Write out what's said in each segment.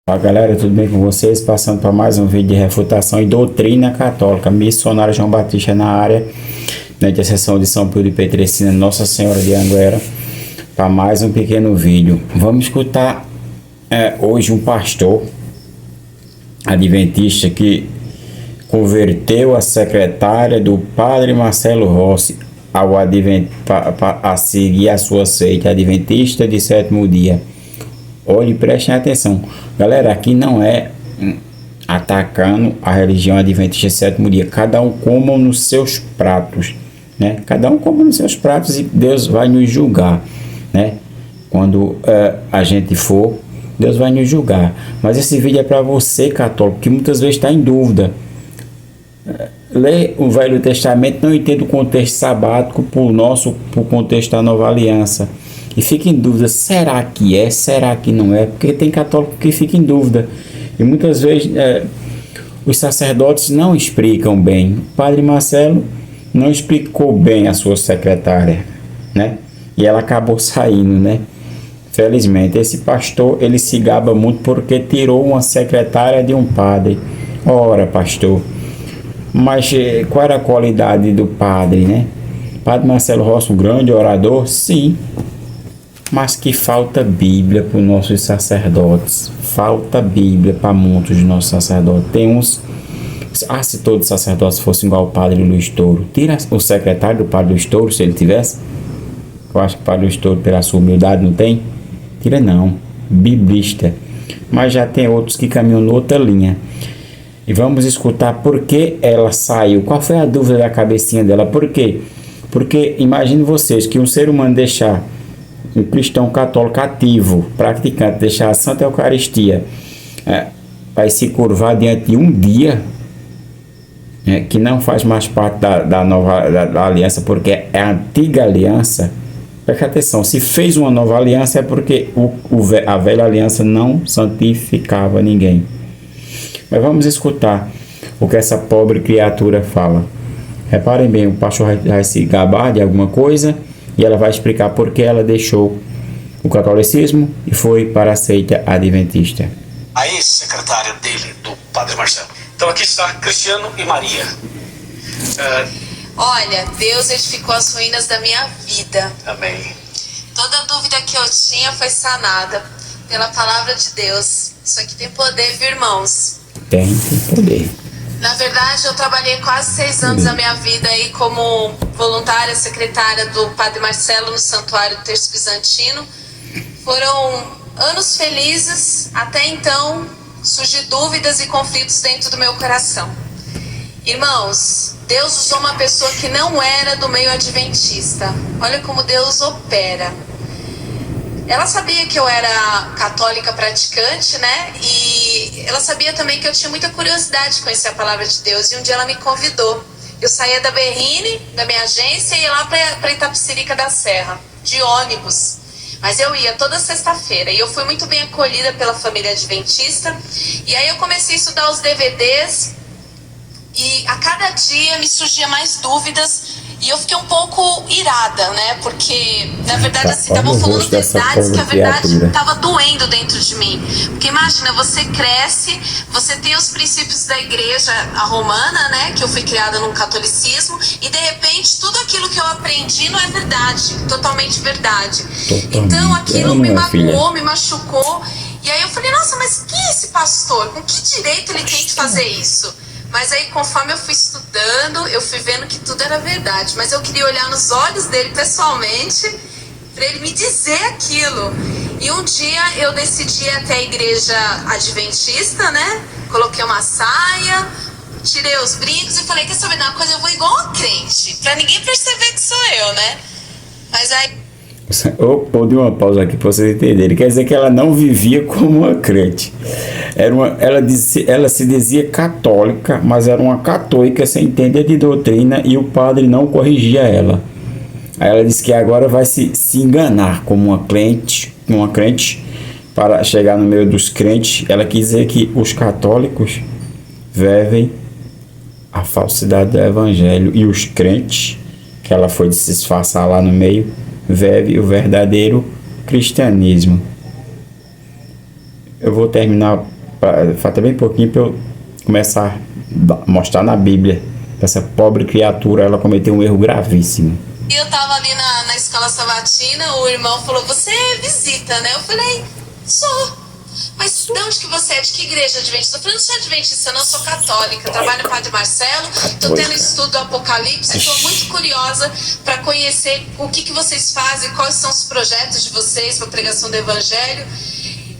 Fala galera, tudo bem com vocês? Passando para mais um vídeo de refutação e doutrina católica. Missionário João Batista na área, na intercessão de São Pio de Petrecina, Nossa Senhora de Anguera, para mais um pequeno vídeo. Vamos escutar hoje um pastor adventista que converteu a secretária do padre Marcelo Rossi a seguir a sua seita adventista de sétimo dia. Olhe, prestem atenção. Galera, aqui não é atacando a religião adventista sétimo dia. Cada um coma nos seus pratos, né? Cada um coma nos seus pratos e Deus vai nos julgar, né? Quando a gente for, Deus vai nos julgar. Mas esse vídeo é para você, católico, que muitas vezes está em dúvida. Lê o Velho Testamento, não entende o contexto sabático por contexto da Nova Aliança. E fica em dúvida, será que é, será que não é? Porque tem católico que fica em dúvida. E muitas vezes os sacerdotes não explicam bem. O padre Marcelo não explicou bem a sua secretária, né? E ela acabou saindo, né? Felizmente, esse pastor, ele se gaba muito porque tirou uma secretária de um padre. Ora, pastor, mas qual era a qualidade do padre, né? Padre Marcelo Rossi, um grande orador, sim. Mas que falta Bíblia para os nossos sacerdotes. Falta Bíblia para muitos dos nossos sacerdotes. Tem uns... se todos os sacerdotes fossem igual ao padre Luiz Touro. Tira o secretário do padre Luiz Touro, se ele tivesse. Eu acho que o padre Luiz Touro, pela sua humildade, não tem. Tira não. Biblista. Mas já tem outros que caminham noutra linha. E vamos escutar por que ela saiu. Qual foi a dúvida da cabecinha dela? Por quê? Porque imagine vocês que um ser humano deixar um cristão católico ativo, praticante, deixar a Santa Eucaristia, vai se curvar diante de um dia que não faz mais parte da nova da aliança, porque é a antiga aliança. Preste atenção, se fez uma nova aliança é porque a velha aliança não santificava ninguém. Mas vamos escutar o que essa pobre criatura fala. Reparem bem, o pastor vai se gabar de alguma coisa e ela vai explicar por que ela deixou o catolicismo e foi para a seita adventista. A ex-secretária dele, do padre Marcelo. Então aqui está Cristiano e Maria. Olha, Deus edificou as ruínas da minha vida. Amém. Toda dúvida que eu tinha foi sanada pela palavra de Deus. Isso aqui tem poder, viu, irmãos? Tem poder. Na verdade, eu trabalhei quase 6 anos da minha vida aí como voluntária, secretária do padre Marcelo no Santuário do Terço Bizantino. Foram anos felizes, até então surgiram dúvidas e conflitos dentro do meu coração. Irmãos, Deus usou uma pessoa que não era do meio adventista. Olha como Deus opera. Ela sabia que eu era católica praticante, né? E ela sabia também que eu tinha muita curiosidade de conhecer a palavra de Deus. E um dia ela me convidou. Eu saía da Berrine, da minha agência, e ia lá para Itapecerica da Serra, de ônibus. Mas eu ia toda sexta-feira. E eu fui muito bem acolhida pela família adventista. E aí eu comecei a estudar os DVDs. E a cada dia me surgiam mais dúvidas. E eu fiquei um pouco irada, né? Porque, na verdade, assim, estavam falando verdades que a verdade estava doendo dentro de mim. Porque imagina, você cresce, você tem os princípios da igreja romana, né? Que eu fui criada num catolicismo. E, de repente, tudo aquilo que eu aprendi não é verdade. Totalmente verdade. Então, aquilo me magoou, me machucou. E aí eu falei, nossa, mas quem é esse pastor? Com que direito ele tem de fazer isso? Mas aí, conforme eu fui estudando, eu fui vendo que tudo era verdade. Mas eu queria olhar nos olhos dele pessoalmente, para ele me dizer aquilo. E um dia eu decidi ir até a igreja adventista, né? Coloquei uma saia, tirei os brincos e falei, quer saber de uma coisa? Eu vou igual uma crente, para ninguém perceber que sou eu, né? Mas aí... Vou dar uma pausa aqui para vocês entenderem. Quer dizer que ela não vivia como uma crente. Ela se dizia católica, mas era uma católica sem entender de doutrina e o padre não corrigia ela. Aí ela disse que agora vai se enganar como uma crente para chegar no meio dos crentes. Ela quis dizer que os católicos vivem a falsidade do evangelho e os crentes, que ela foi se disfarçar lá no meio, vive o verdadeiro cristianismo. Eu vou terminar falta bem pouquinho para eu começar a mostrar na Bíblia. Essa pobre criatura, ela cometeu um erro gravíssimo. E eu tava ali na escola sabatina, o irmão falou, você visita, né? Eu falei, sou. Mas de onde que você é? De que igreja adventista? Eu falei, não sou adventista, eu não sou católica. Eu trabalho no Padre Marcelo, tô tendo estudo do Apocalipse, estou muito curiosa para conhecer o que vocês fazem, quais são os projetos de vocês para pregação do Evangelho.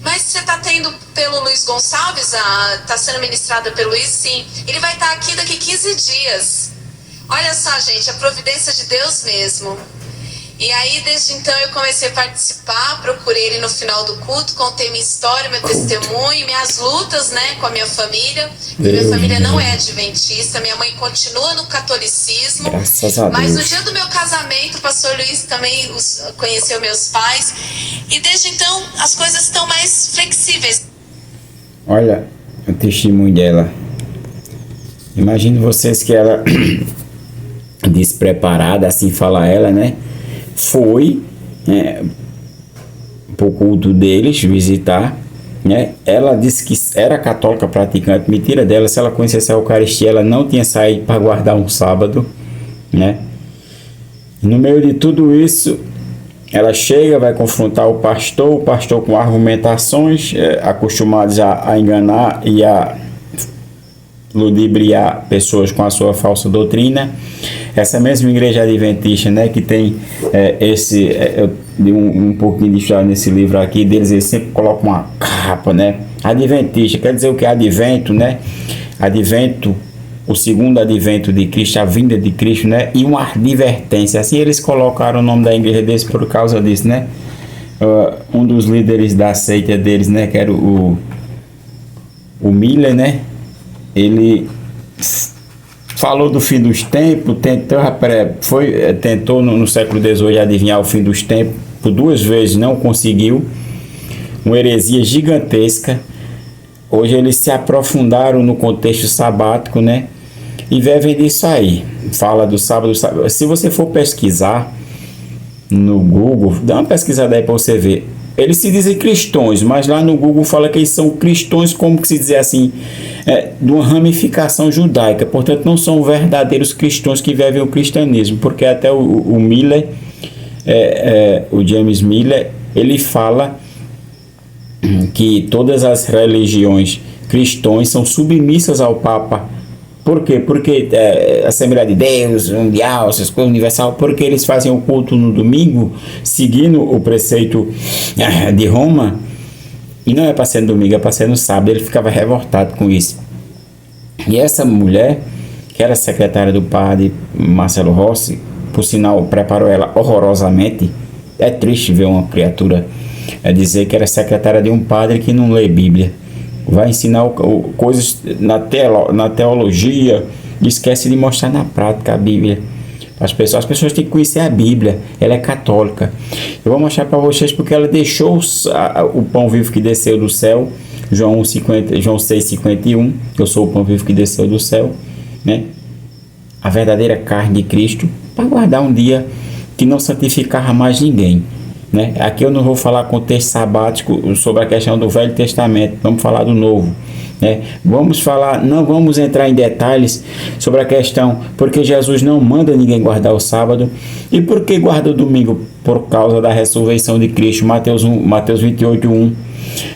Mas você está tendo pelo Luiz Gonçalves, está sendo ministrada pelo Luiz, sim. Ele vai estar aqui daqui 15 dias. Olha só, gente, a providência de Deus mesmo. E aí, desde então, eu comecei a participar, procurei ele no final do culto, contei minha história, meu testemunho, minhas lutas, né, com a minha família. Minha família não é adventista, minha mãe continua no catolicismo. Graças a Deus. Mas no dia do meu casamento, o pastor Luiz também conheceu meus pais. E desde então, as coisas estão mais flexíveis. Olha o testemunho dela. Imagine vocês que ela, despreparada, assim fala ela, né? Foi pro culto deles visitar, né? Ela disse que era católica praticante. Mentira dela, se ela conhecesse a Eucaristia, ela não tinha saído para guardar um sábado, né? No meio de tudo isso, ela chega, vai confrontar o pastor com argumentações acostumados a enganar e a ludibriar pessoas com a sua falsa doutrina. Essa mesma igreja adventista, né, que tem eu dei um pouquinho de história nesse livro aqui deles, eles sempre colocam uma capa, né? Adventista, quer dizer o que é advento, né? Advento, o segundo advento de Cristo, a vinda de Cristo, né? E uma advertência, assim eles colocaram o nome da igreja deles por causa disso, né? Um dos líderes da seita deles, né, que era o Miller, né? Ele falou do fim dos tempos, tentou no século XVIII adivinhar o fim dos tempos, por 2 vezes não conseguiu, uma heresia gigantesca. Hoje eles se aprofundaram no contexto sabático, né? E vivem disso aí, fala do sábado. Se você for pesquisar no Google, dá uma pesquisada aí para você ver. Eles se dizem cristãos, mas lá no Google fala que eles são cristãos, como que se dizer assim, de uma ramificação judaica. Portanto, não são verdadeiros cristãos que vivem o cristianismo, porque até o Miller, o James Miller, ele fala que todas as religiões cristãs são submissas ao Papa. Por quê? Porque a Assembleia de Deus, Mundial, essas coisas, Universal, porque eles fazem o culto no domingo, seguindo o preceito de Roma, e não é para ser no domingo, é para ser no sábado. Ele ficava revoltado com isso. E essa mulher, que era secretária do padre Marcelo Rossi, por sinal, preparou ela horrorosamente. É triste ver uma criatura dizer que era secretária de um padre que não lê Bíblia. Vai ensinar coisas na teologia e esquece de mostrar na prática a Bíblia. As pessoas têm que conhecer a Bíblia. Ela é católica. Eu vou mostrar para vocês porque ela deixou o pão vivo que desceu do céu. João 6,51. Eu sou o pão vivo que desceu do céu, né? A verdadeira carne de Cristo, para guardar um dia que não santificava mais ninguém, né? Aqui eu não vou falar contexto sabático sobre a questão do Velho Testamento, vamos falar do Novo, né? Não vamos entrar em detalhes sobre a questão porque Jesus não manda ninguém guardar o sábado. E por que guarda o domingo? Por causa da ressurreição de Cristo. Mateus 28:1,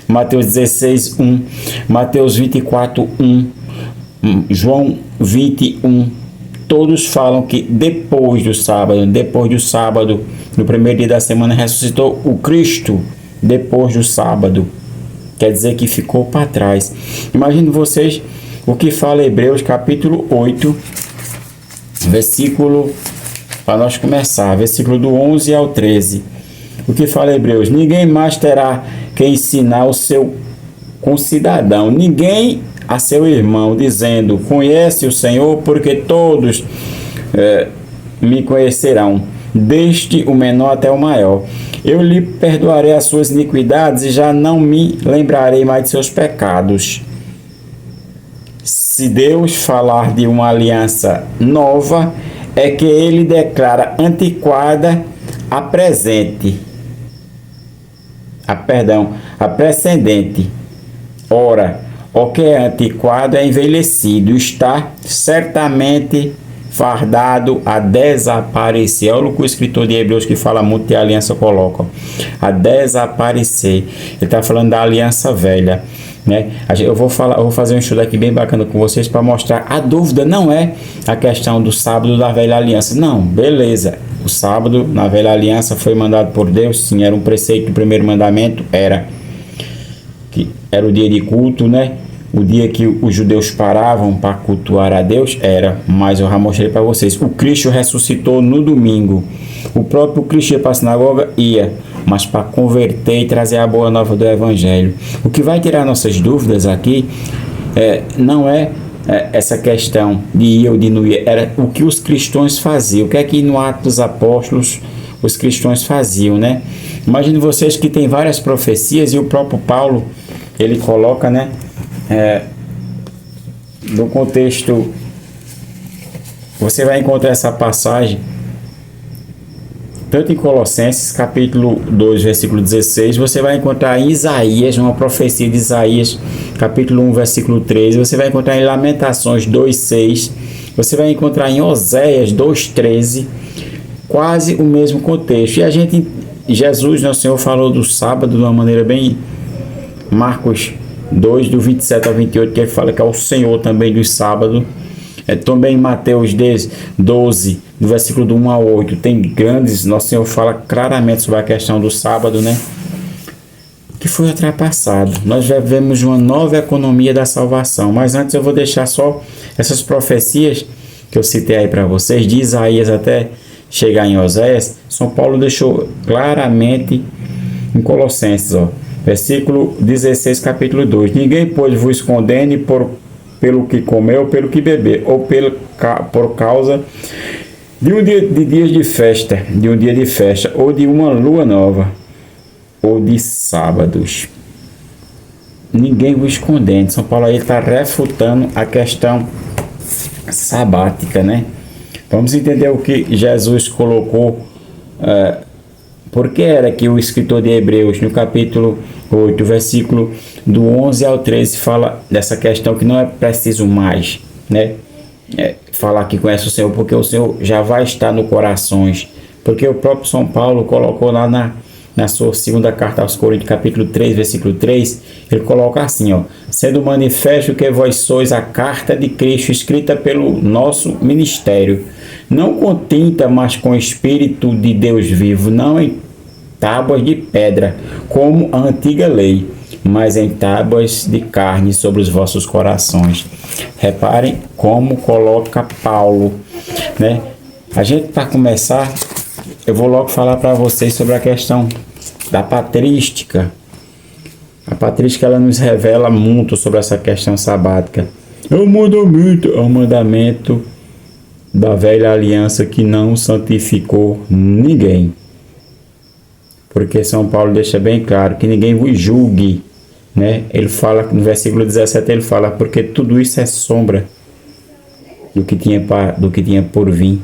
Mateus 16:1, Mateus 24:1, João 21. Todos falam que depois do sábado, no primeiro dia da semana, ressuscitou o Cristo depois do sábado. Quer dizer que ficou para trás. Imagine vocês o que fala Hebreus capítulo 8, versículo, para nós começar, versículo do 11 ao 13. O que fala Hebreus? Ninguém mais terá que ensinar o seu concidadão, ninguém a seu irmão, dizendo: conhece o Senhor, porque todos me conhecerão, desde o menor até o maior. Eu lhe perdoarei as suas iniquidades e já não me lembrarei mais de seus pecados. Se Deus falar de uma aliança nova, é que ele declara antiquada a precedente. Ora, o que é antiquado é envelhecido, está certamente fardado a desaparecer. Olha o que o escritor de Hebreus, que fala muito de aliança, coloca: a desaparecer. Ele está falando da aliança velha, né? Eu vou fazer um estudo aqui bem bacana com vocês para mostrar. A dúvida não é a questão do sábado da velha aliança, não, beleza. O sábado na velha aliança foi mandado por Deus, sim, era um preceito do primeiro mandamento, era o dia de culto, né? O dia que os judeus paravam para cultuar a Deus, mas eu já mostrei para vocês, o Cristo ressuscitou no domingo. O próprio Cristo ia para a sinagoga, mas para converter e trazer a boa nova do Evangelho. O que vai tirar nossas dúvidas aqui não é essa questão de ir ou de não ir, era o que os cristãos faziam. O que é que no Atos dos Apóstolos os cristãos faziam, né? Imagine vocês que tem várias profecias e o próprio Paulo, ele coloca, né? No contexto, você vai encontrar essa passagem tanto em Colossenses, capítulo 2, versículo 16, você vai encontrar em Isaías, uma profecia de Isaías, capítulo 1, versículo 13, você vai encontrar em Lamentações 2, 6, você vai encontrar em Oséias 2, 13, quase o mesmo contexto. E Jesus, nosso Senhor, falou do sábado de uma maneira bem... Marcos 2, do 27 ao 28, que ele fala que é o Senhor também do sábado. Também em Mateus 12, do versículo do 1 ao 8, tem grandes... Nosso Senhor fala claramente sobre a questão do sábado, né? Que foi ultrapassado. Nós vivemos uma nova economia da salvação. Mas antes eu vou deixar só essas profecias que eu citei aí para vocês, de Isaías até chegar em Oséias. São Paulo deixou claramente em Colossenses, versículo 16, capítulo 2. Ninguém pode vos condene pelo que comeu, pelo que beber, ou por causa de dias de festa, ou de uma lua nova, ou de sábados. Ninguém vos condene. São Paulo aí está refutando a questão sabática, né? Vamos entender o que Jesus colocou. Por que era que o escritor de Hebreus, no capítulo 8, versículo do 11 ao 13, fala dessa questão que não é preciso mais, né? Falar que conhece o Senhor, porque o Senhor já vai estar no corações. Porque o próprio São Paulo colocou lá na sua segunda carta aos Coríntios, capítulo 3, versículo 3, ele coloca assim, sendo manifesto que vós sois a carta de Cristo, escrita pelo nosso ministério, não com tinta, mas com o Espírito de Deus vivo, não em tábuas de pedra, como a antiga lei, mas em tábuas de carne sobre os vossos corações. Reparem como coloca Paulo, né? A gente, para começar, eu vou logo falar para vocês sobre a questão da patrística. A patrística, ela nos revela muito sobre essa questão sabática. É um mandamento da velha aliança que não santificou ninguém. Porque São Paulo deixa bem claro que ninguém vos julgue, né? Ele fala, no versículo 17, ele fala, porque tudo isso é sombra do que tinha por vir,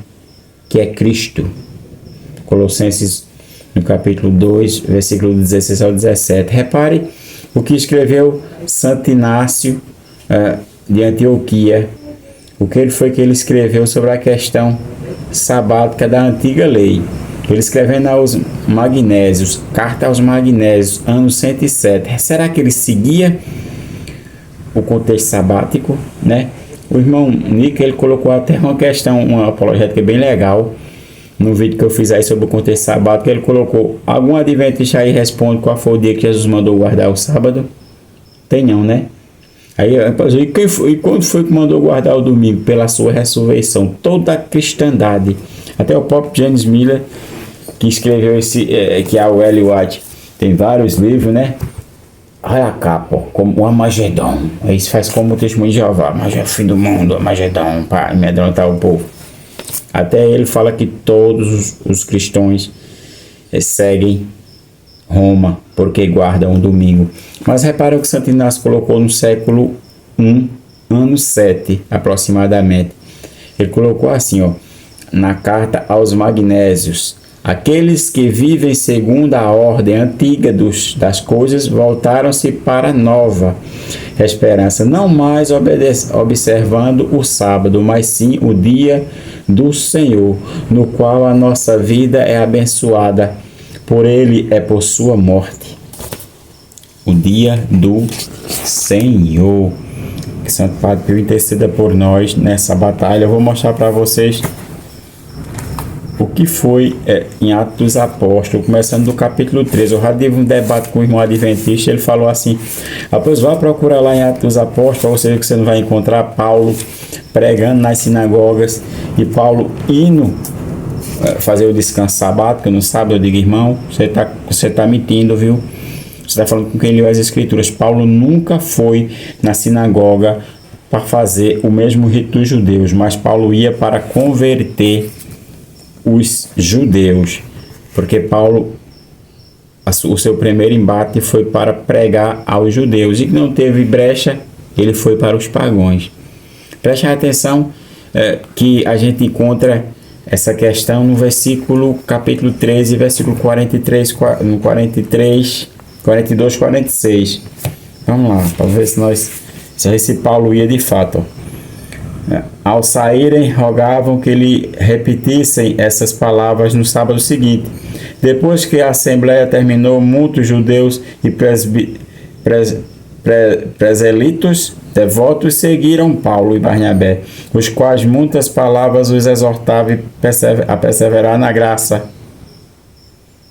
que é Cristo. Colossenses, no capítulo 2, versículo 16 ao 17. Repare o que escreveu Santo Inácio de Antioquia. O que ele escreveu sobre a questão sabática da antiga lei. Ele escrevendo aos Magnésios, carta aos Magnésios, ano 107. Será que ele seguia o contexto sabático, né? O irmão Nick, ele colocou até uma questão, uma apologética bem legal, no vídeo que eu fiz aí sobre o contexto sabático. Ele colocou: algum adventista aí responde qual foi o dia que Jesus mandou guardar o sábado? Tem não, né? Aí, e quando foi que mandou guardar o domingo? Pela sua ressurreição. Toda a cristandade, até o próprio James Miller, que escreveu que é o L. White, tem vários livros, né? Olha a capa, como o Armagedon. Isso faz como o testemunho de Jeová, mas é o fim do mundo, Armagedon, para amedrontar o povo. Até ele fala que todos os cristãos seguem Roma, porque guardam o domingo. Mas reparem o que Santo Inácio colocou no século I, ano 7, aproximadamente. Ele colocou assim, na carta aos Magnésios, Aqueles que vivem segundo a ordem antiga das coisas voltaram-se para a nova esperança, não mais observando o sábado, mas sim o dia do Senhor, no qual a nossa vida é abençoada. Por ele é por sua morte. O dia do Senhor. Que Santo Padre Pio interceda por nós nessa batalha. Eu vou mostrar para vocês o que foi em Atos dos Apóstolos, começando do capítulo 13. Eu já tive um debate com o irmão adventista, ele falou assim: pois vá procurar lá em Atos dos Apóstolos, para você ver que você não vai encontrar Paulo pregando nas sinagogas e Paulo indo fazer o descanso sabático no sábado. Eu digo: irmão, você tá mentindo, viu? Você está falando com quem leu as Escrituras. Paulo nunca foi na sinagoga para fazer o mesmo rito dos judeus, mas Paulo ia para converter os judeus, porque Paulo, o seu primeiro embate foi para pregar aos judeus, e que não teve brecha, ele foi para os pagãos. Preste atenção que a gente encontra essa questão no versículo, capítulo 13, versículo 42, 46. Vamos lá, para ver se esse Paulo ia de fato. Ao saírem, rogavam que lhe repetissem essas palavras no sábado seguinte. Depois que a assembleia terminou, muitos judeus e preselitos devotos seguiram Paulo e Barnabé, os quais muitas palavras os exortavam a perseverar na graça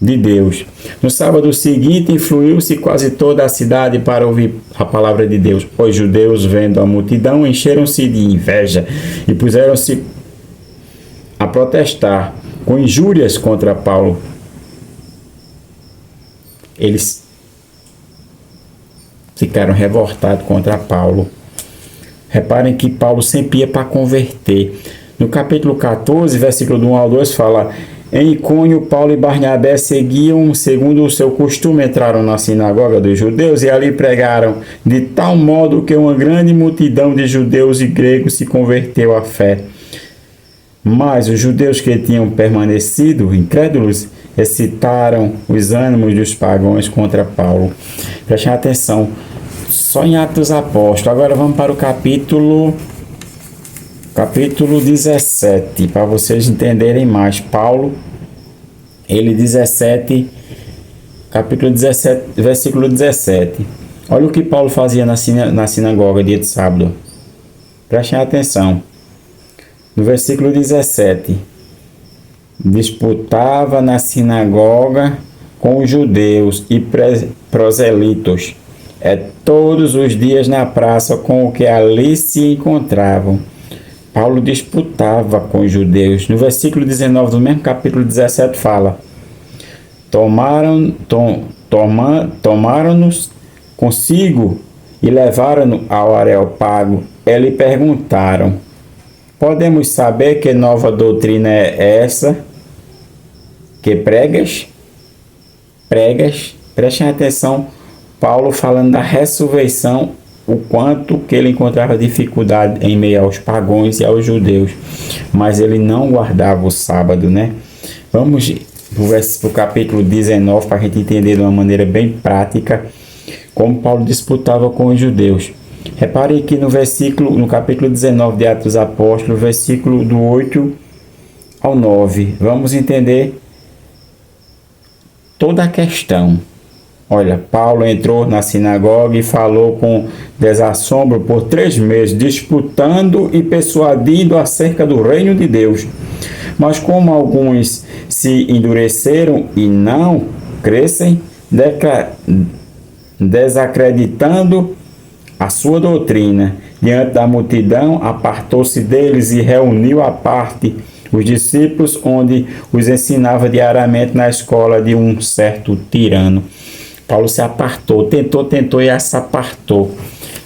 de Deus. No sábado seguinte, influiu-se quase toda a cidade para ouvir a palavra de Deus. Os judeus, vendo a multidão, encheram-se de inveja e puseram-se a protestar com injúrias contra Paulo. Eles ficaram revoltados contra Paulo. Reparem que Paulo sempre ia para converter. No capítulo 14, versículo do 1 ao 2, fala: em Icônio, Paulo e Barnabé seguiam, segundo o seu costume, entraram na sinagoga dos judeus e ali pregaram, de tal modo que uma grande multidão de judeus e gregos se converteu à fé. Mas os judeus que tinham permanecido incrédulos excitaram os ânimos dos pagãos contra Paulo. Prestem atenção, só em Atos dos Apóstolos. Agora vamos para o capítulo 17, para vocês entenderem mais. Paulo, capítulo 17, versículo 17. Olha o que Paulo fazia na sinagoga dia de sábado. Prestem atenção. No versículo 17. Disputava na sinagoga com os judeus e proselitos, todos os dias na praça com o que ali se encontravam. Paulo disputava com os judeus. No versículo 19 do mesmo capítulo 17 fala: tomaram-nos consigo e levaram-no ao Areópago. E lhe perguntaram: podemos saber que nova doutrina é essa que pregas? Prestem atenção, Paulo falando da ressurreição, o quanto que ele encontrava dificuldade em meio aos pagãos e aos judeus, mas ele não guardava o sábado, né? Vamos para o capítulo 19 para a gente entender de uma maneira bem prática como Paulo disputava com os judeus. Reparem que no capítulo 19 de Atos dos Apóstolos, versículo do 8 ao 9, vamos entender toda a questão. Olha, Paulo entrou na sinagoga e falou com desassombro por 3 meses, disputando e persuadindo acerca do reino de Deus. Mas como alguns se endureceram e não crescem, desacreditando a sua doutrina, diante da multidão, apartou-se deles e reuniu à parte os discípulos, onde os ensinava diariamente na escola de um certo tirano. Paulo se apartou, tentou e se apartou.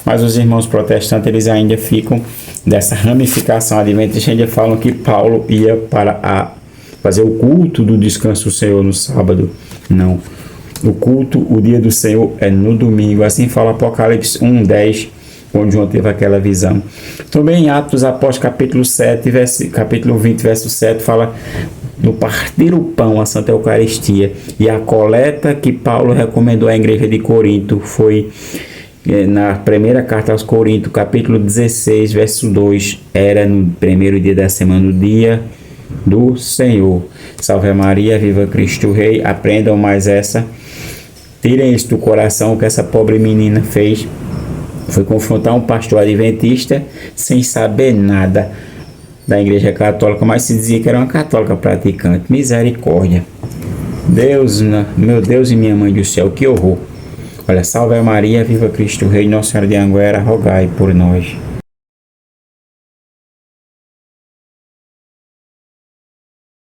Mas os irmãos protestantes, eles ainda ficam dessa ramificação adventista, ainda falam que Paulo ia para fazer o culto do descanso do Senhor no sábado. Não. O culto, o dia do Senhor é no domingo. Assim fala Apocalipse 1:10, onde João teve aquela visão. Também em Atos dos Apóstolos, capítulo 20, verso 7, fala: no partir o pão, a Santa Eucaristia, e a coleta que Paulo recomendou à igreja de Corinto foi na primeira carta aos Coríntios, capítulo 16, verso 2, era no primeiro dia da semana, no dia do Senhor. Salve Maria, viva Cristo Rei. Aprendam mais essa, tirem isso do coração. O que essa pobre menina fez foi confrontar um pastor adventista sem saber nada da igreja católica, mas se dizia que era uma católica praticante. Misericórdia. Deus, meu Deus e minha mãe do céu, que horror. Olha, salve Maria, viva Cristo Rei, Nossa Senhora de Anguera, rogai por nós.